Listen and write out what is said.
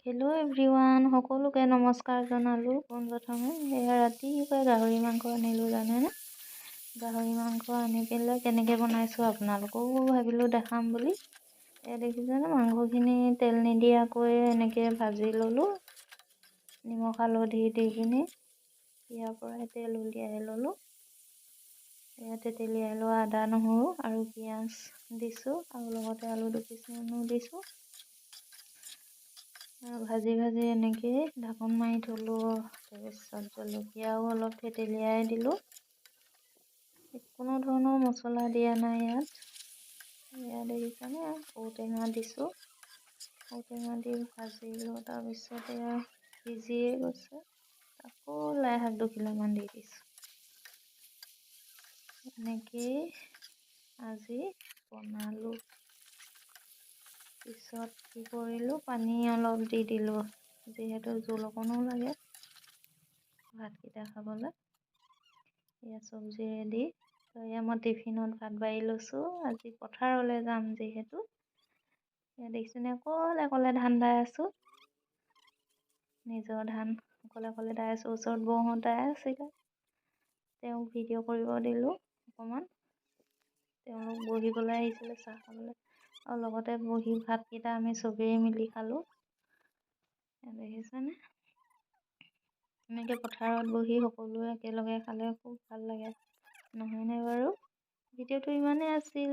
Hello' everyone, সকলোকে নমস্কাৰ জনালোঁ। পোনপ্ৰথমে এয়া ৰাতিপুৱাই গাহৰি মাংস আনিলোঁ জানেনে। গাহৰি মাংস আনি পেলাই কেনেকৈ বনাইছোঁ আপোনালোককো ভাবিলোঁ দেখাম বুলি। এয়া দেখিছেনে, মাংসখিনি তেল নিদিয়াকৈ এনেকৈ ভাজি ল'লোঁ। নিমখ হালধি দি কিনি ইয়াৰ পৰাই তেল উলিয়াই ল'লোঁ। এয়া তেতেলিয়াই লোৱা আদা নহৰু আৰু পিঁয়াজ দিছোঁ আৰু লগতে আলু 2 পিচমানো দিছোঁ। ভাজি ভাজি এনেকৈ ঢাকোন মাৰি থ'লোঁ। তাৰপিছত জলকীয়াও অলপ থেতেলিয়াই দিলোঁ। কোনো ধৰণৰ মছলা দিয়া নাই ইয়াত দেখিছেনে, ঔটেঙা দিছোঁ। ঔটেঙা দি ভাজিলোঁ। তাৰপিছত এয়া সিজিয়ে গৈছে, আকৌ লাই শাক 2 কিলোমান দি দিছোঁ। এনেকেই আজি বনালোঁ। পিছত কি কৰিলোঁ, পানী অলপ দি দিলোঁ, যিহেতু জোল অকণো লাগে ভাতকেইটা খাবলৈ। এয়া চব্জি ৰেডি। তো এয়া মই টিফিনত ভাত বাঢ়ি লৈছোঁ। আজি পথাৰলৈ যাম যিহেতু। এয়া দেখিছেনে, অকলে অকলে ধান দাই আছোঁ। নিজৰ ধান অকলে অকলে দাই আছোঁ। ওচৰত বৌহঁত দাই আছিলে, তেওঁক ভিডিঅ' কৰিব দিলোঁ অকণমান। তেওঁলোক বহিবলৈ আহিছিলে চাহ খাবলৈ, আৰু লগতে বহি ভাতকেইটা আমি চবেই মিলি খালোঁ। দেখিছেনে, এনেকৈ পথাৰত বহি সকলোৱে একেলগে খালে খুব ভাল লাগে, নহয়নে বাৰু। ভিডিঅ'টো ইমানেই আছিল।